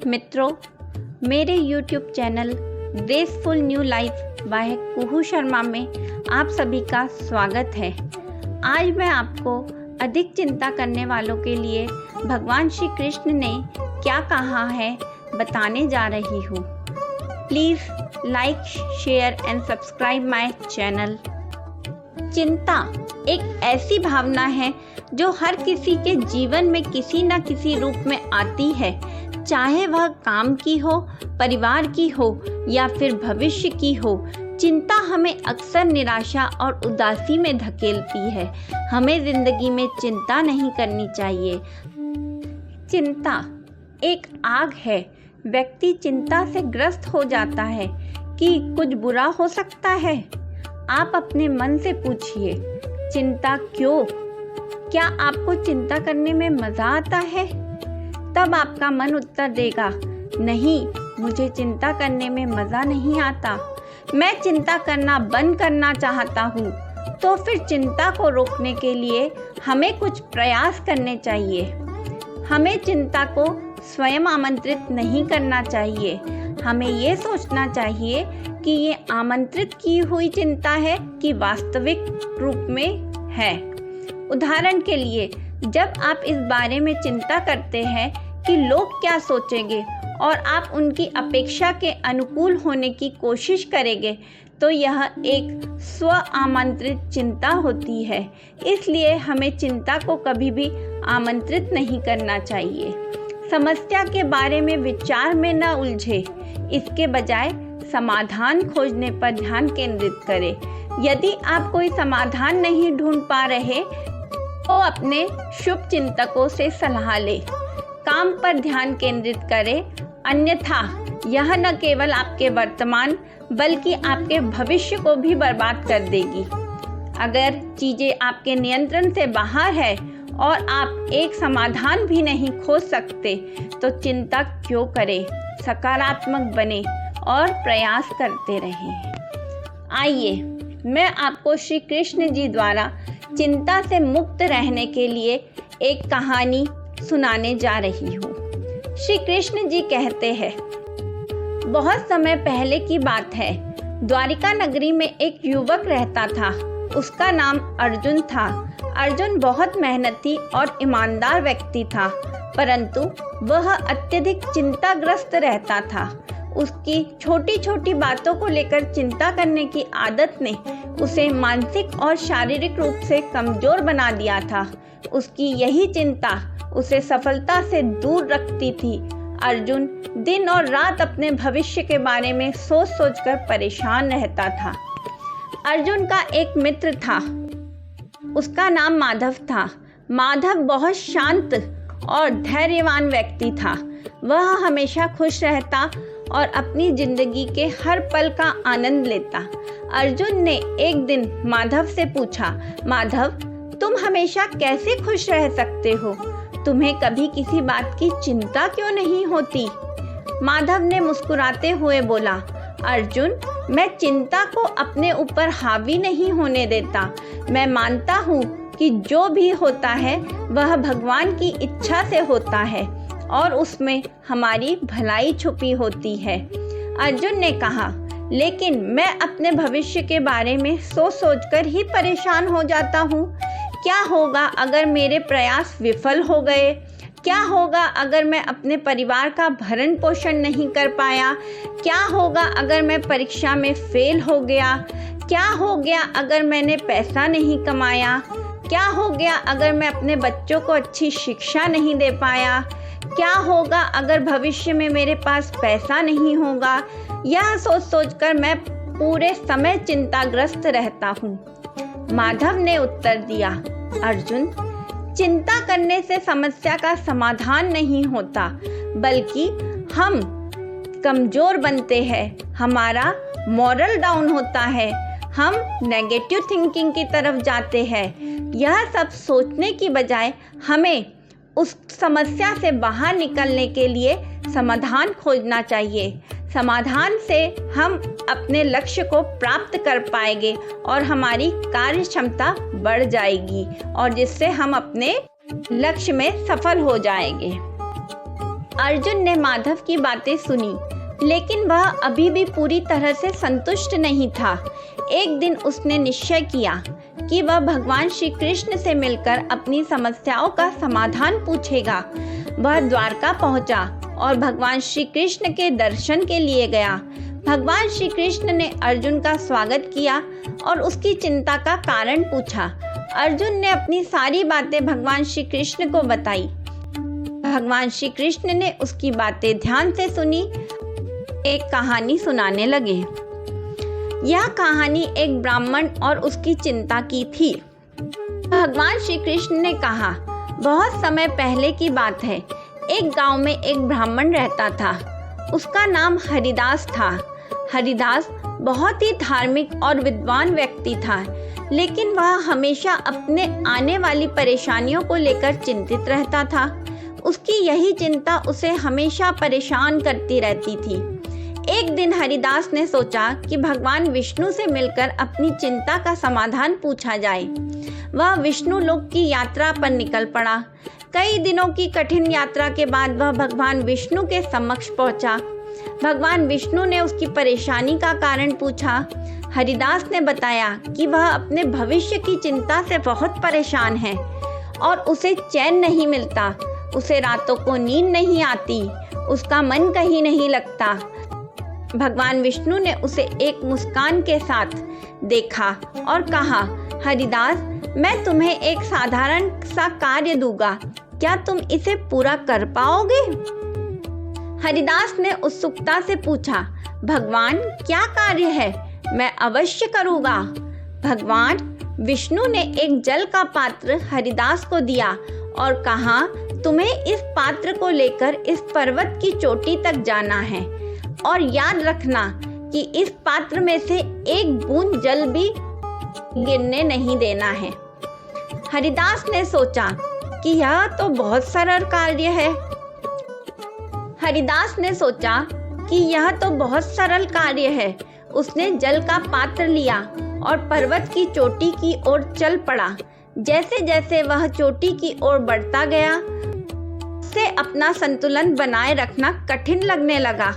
मित्रों, मेरे YouTube channel graceful new life by Kuhu Sharma में आप सभी का स्वागत है। आज मैं आपको अधिक चिंता करने वालों के लिए भगवान श्री कृष्ण ने क्या कहा है बताने जा रही हूँ। Please like, share and subscribe my channel. चिंता एक ऐसी भावना है जो हर किसी के जीवन में किसी न किसी रूप में आती है, चाहे वह काम की हो, परिवार की हो या फिर भविष्य की हो। चिंता हमें अक्सर निराशा और उदासी में धकेलती है। हमें जिंदगी में चिंता नहीं करनी चाहिए। चिंता एक आग है। व्यक्ति चिंता से ग्रस्त हो जाता है कि कुछ बुरा हो सकता है। आप अपने मन से पूछिए, चिंता क्यों? क्या आपको चिंता करने में मजा आता है? तब आपका मन उत्तर देगा, नहीं, मुझे चिंता करने में मजा नहीं आता। मैं चिंता करना बंद करना चाहता हूँ। तो फिर चिंता को रोकने के लिए हमें कुछ प्रयास करने चाहिए। हमें चिंता को स्वयं आमंत्रित नहीं करना चाहिए। हमें ये सोचना चाहिए कि ये आमंत्रित की हुई चिंता है कि वास्तविक रूप में है। उदाहरण के लिए, जब आप इस बारे में चिंता करते हैं कि लोग क्या सोचेंगे और आप उनकी अपेक्षा के अनुकूल होने की कोशिश करेंगे, तो यह एक स्व आमंत्रित चिंता होती है। इसलिए हमें चिंता को कभी भी आमंत्रित नहीं करना चाहिए। समस्या के बारे में विचार में न उलझे, इसके बजाय समाधान खोजने पर ध्यान केंद्रित करें। यदि आप कोई समाधान नहीं ढूंढ पा रहे तो अपने शुभ चिंतकों से सलाह लें। काम पर ध्यान केंद्रित करें, अन्यथा यह न केवल आपके वर्तमान बल्कि आपके भविष्य को भी बर्बाद कर देगी। अगर चीजें आपके नियंत्रण से बाहर है और आप एक समाधान भी नहीं खोज सकते, तो चिंता क्यों करें? सकारात्मक बने और प्रयास करते रहें। आइए, मैं आपको श्री कृष्ण जी द्वारा चिंता से मुक्त रहने के लिए एक कहानी सुनाने जा रही हूँ। श्री कृष्ण जी कहते हैं, बहुत समय पहले की बात है। द्वारिका नगरी में एक युवक रहता था। उसका नाम अर्जुन था। अर्जुन बहुत मेहनती और ईमानदार व्यक्ति था, परंतु वह अत्यधिक चिंताग्रस्त रहता था। उसकी छोटी छोटी बातों को लेकर चिंता करने की आदत ने उसे मानसिक और शारीरिक रूप से कमजोर बना दिया था। उसकी यही चिंता उसे सफलता से दूर रखती थी। अर्जुन दिन और रात अपने भविष्य के बारे में सोच सोचकर परेशान रहता था। अर्जुन का एक मित्र था, उसका नाम माधव था। माधव बहुत शांत और धैर्यवान व्यक्ति था। वह हमेशा खुश रहता और अपनी जिंदगी के हर पल का आनंद लेता। अर्जुन ने एक दिन माधव से पूछा, माधव, तुम हमेशा कैसे खुश रह सकते हो? तुम्हें कभी किसी बात की चिंता क्यों नहीं होती? माधव ने मुस्कुराते हुए बोला, अर्जुन, मैं चिंता को अपने ऊपर हावी नहीं होने देता। मैं मानता हूँ कि जो भी होता है वह भगवान की इच्छा से होता है और उसमें हमारी भलाई छुपी होती है। अर्जुन ने कहा, लेकिन मैं अपने भविष्य के बारे में सोच सोचकर ही परेशान हो जाता हूँ। क्या होगा अगर मेरे प्रयास विफल हो गए? क्या होगा अगर मैं अपने परिवार का भरण पोषण नहीं कर पाया? क्या होगा अगर मैं परीक्षा में फेल हो गया? क्या हो गया अगर मैंने पैसा नहीं कमाया? क्या हो गया अगर मैं अपने बच्चों को अच्छी शिक्षा नहीं दे पाया? क्या होगा अगर भविष्य में मेरे पास पैसा नहीं होगा? यह सोच सोचकर मैं पूरे समय चिंताग्रस्त रहता हूँ। माधव ने उत्तर दिया, अर्जुन, चिंता करने से समस्या का समाधान नहीं होता, बल्कि हम कमजोर बनते हैं। हमारा मॉरल डाउन होता है। हम नेगेटिव थिंकिंग की तरफ जाते हैं। यह सब सोचने की बजाय हमें उस समस्या से बाहर निकलने के लिए समाधान खोजना चाहिए। समाधान से हम अपने लक्ष्य को प्राप्त कर पाएंगे और हमारी कार्य क्षमता बढ़ जाएगी और जिससे हम अपने लक्ष्य में सफल हो जाएंगे। अर्जुन ने माधव की बातें सुनी, लेकिन वह अभी भी पूरी तरह से संतुष्ट नहीं था। एक दिन उसने निश्चय किया कि वह भगवान श्री कृष्ण से मिलकर अपनी समस्याओं का समाधान पूछेगा। वह द्वारका पहुंचा और भगवान श्री कृष्ण के दर्शन के लिए गया। भगवान श्री कृष्ण ने अर्जुन का स्वागत किया और उसकी चिंता का कारण पूछा। अर्जुन ने अपनी सारी बातें भगवान श्री कृष्ण को बताई। भगवान श्री कृष्ण ने उसकी बातें ध्यान से सुनी, एक कहानी सुनाने लगे। यह कहानी एक ब्राह्मण और उसकी चिंता की थी। भगवान श्री कृष्ण ने कहा, बहुत समय पहले की बात है। एक गांव में एक ब्राह्मण रहता था। उसका नाम हरिदास था। हरिदास बहुत ही धार्मिक और विद्वान व्यक्ति था, लेकिन वह हमेशा अपने आने वाली परेशानियों को लेकर चिंतित रहता था। उसकी यही चिंता उसे हमेशा परेशान करती रहती थी। एक दिन हरिदास ने सोचा कि भगवान विष्णु से मिलकर अपनी चिंता का समाधान पूछा जाए। वह विष्णु लोक की यात्रा पर निकल पड़ा। कई दिनों की कठिन यात्रा के बाद वह भगवान विष्णु के समक्ष पहुंचा। भगवान विष्णु ने उसकी परेशानी का कारण पूछा। हरिदास ने बताया कि वह अपने भविष्य की चिंता से बहुत परेशान है और उसे चैन नहीं मिलता। उसे रातों को नींद नहीं आती, उसका मन कहीं नहीं लगता। भगवान विष्णु ने उसे एक मुस्कान के साथ देखा और कहा, हरिदास, मैं तुम्हें एक साधारण सा कार्य दूंगा, क्या तुम इसे पूरा कर पाओगे? हरिदास ने उत्सुकता से पूछा, भगवान क्या कार्य है? मैं अवश्य करूँगा। भगवान विष्णु ने एक जल का पात्र हरिदास को दिया और कहा, तुम्हें इस पात्र को लेकर इस पर्वत की चोटी तक जाना है और याद रखना कि इस पात्र में से एक बूंद जल भी गिरने नहीं देना है। हरिदास ने सोचा कि यह तो बहुत सरल कार्य है। हरिदास ने सोचा कि यह तो बहुत सरल कार्य है। उसने जल का पात्र लिया और पर्वत की चोटी की ओर चल पड़ा। जैसे जैसे वह चोटी की ओर बढ़ता गया, उसे अपना संतुलन बनाए रखना कठिन लगने लगा।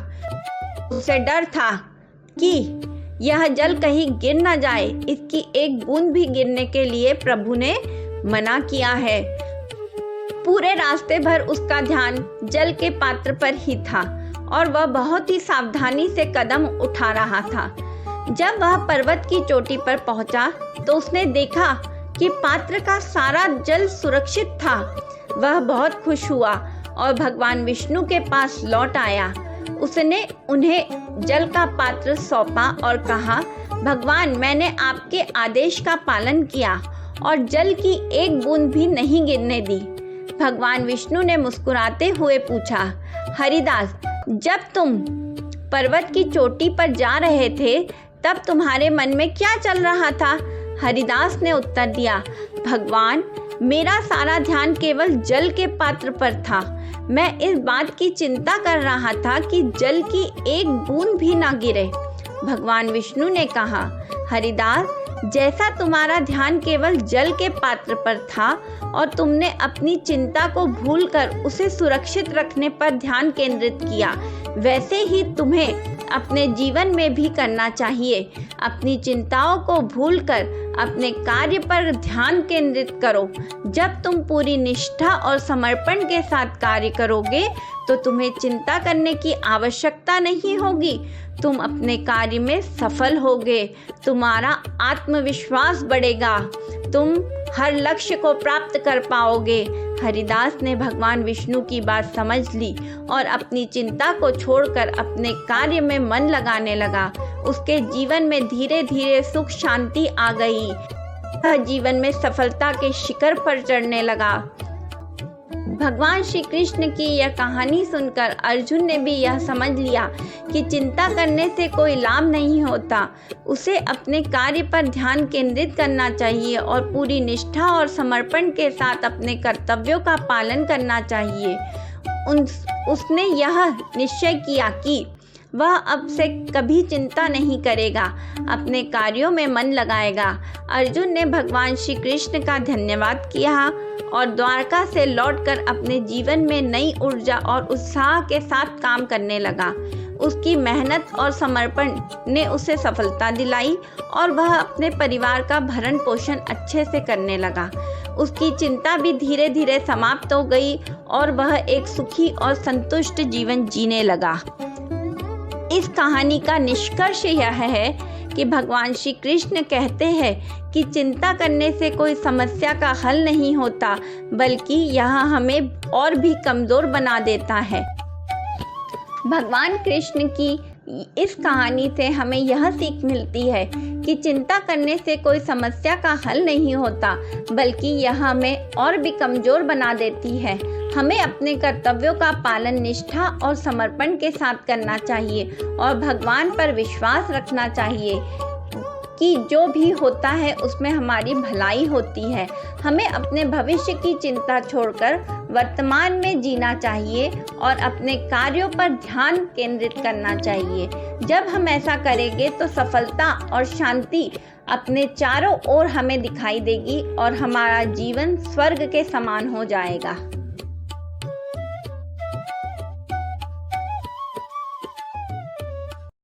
उसे डर था कि यह जल कहीं गिर न जाए। इसकी एक बूंद भी गिरने के लिए प्रभु ने मना किया है। पूरे रास्ते भर उसका ध्यान जल के पात्र पर ही था और वह बहुत ही सावधानी से कदम उठा रहा था। जब वह पर्वत की चोटी पर पहुंचा तो उसने देखा कि पात्र का सारा जल सुरक्षित था। वह बहुत खुश हुआ और भगवान विष्णु के पास लौट आया। उसने उन्हें जल का पात्र सौंपा और कहा, भगवान, मैंने आपके आदेश का पालन किया और जल की एक बूंद भी नहीं गिरने दी। भगवान विष्णु ने मुस्कुराते हुए पूछा, हरिदास, जब तुम पर्वत की चोटी पर जा रहे थे तब तुम्हारे मन में क्या चल रहा था? हरिदास ने उत्तर दिया, भगवान, मेरा सारा ध्यान केवल जल के पात्र पर था। मैं इस बात की चिंता कर रहा था कि जल की एक बूंद भी ना गिरे। भगवान विष्णु ने कहा, हरिदास, जैसा तुम्हारा ध्यान केवल जल के पात्र पर था और तुमने अपनी चिंता को भूलकर उसे सुरक्षित रखने पर ध्यान केंद्रित किया, वैसे ही तुम्हें अपने जीवन में भी करना चाहिए। अपनी चिंताओं को भूलकर अपने कार्य पर ध्यान केंद्रित करो। जब तुम पूरी निष्ठा और समर्पण के साथ कार्य करोगे तो तुम्हें चिंता करने की आवश्यकता नहीं होगी। तुम अपने कार्य में सफल होगे, तुम्हारा आत्मविश्वास बढ़ेगा, तुम हर लक्ष्य को प्राप्त कर पाओगे। हरिदास ने भगवान विष्णु की बात समझ ली और अपनी चिंता को छोड़कर अपने कार्य में मन लगाने लगा। उसके जीवन में धीरे धीरे सुख शांति आ गई। वह जीवन में सफलता के शिखर पर चढ़ने लगा। भगवान श्री कृष्ण की यह कहानी सुनकर अर्जुन ने भी यह समझ लिया कि चिंता करने से कोई लाभ नहीं होता। उसे अपने कार्य पर ध्यान केंद्रित करना चाहिए और पूरी निष्ठा और समर्पण के साथ अपने कर्तव्यों का पालन करना चाहिए। उसने यह निश्चय किया कि वह अब से कभी चिंता नहीं करेगा, अपने कार्यों में मन लगाएगा। अर्जुन ने भगवान श्री कृष्ण का धन्यवाद किया और द्वारका से लौटकर अपने जीवन में नई ऊर्जा और उत्साह के साथ काम करने लगा। उसकी मेहनत और समर्पण ने उसे सफलता दिलाई और वह अपने परिवार का भरण पोषण अच्छे से करने लगा। उसकी चिंता भी धीरे धीरे समाप्त हो गई और वह एक सुखी और संतुष्ट जीवन जीने लगा। इस कहानी का निष्कर्ष यह है कि भगवान श्री कृष्ण कहते हैं कि चिंता करने से कोई समस्या का हल नहीं होता, बल्कि यह हमें और भी कमज़ोर बना देता है। भगवान कृष्ण की इस कहानी से हमें यह सीख मिलती है कि चिंता करने से कोई समस्या का हल नहीं होता, बल्कि यह हमें और भी कमज़ोर बना देती है। हमें अपने कर्तव्यों का पालन निष्ठा और समर्पण के साथ करना चाहिए और भगवान पर विश्वास रखना चाहिए कि जो भी होता है उसमें हमारी भलाई होती है। हमें अपने भविष्य की चिंता छोड़कर वर्तमान में जीना चाहिए और अपने कार्यों पर ध्यान केंद्रित करना चाहिए। जब हम ऐसा करेंगे तो सफलता और शांति अपने चारों ओर हमें दिखाई देगी और हमारा जीवन स्वर्ग के समान हो जाएगा।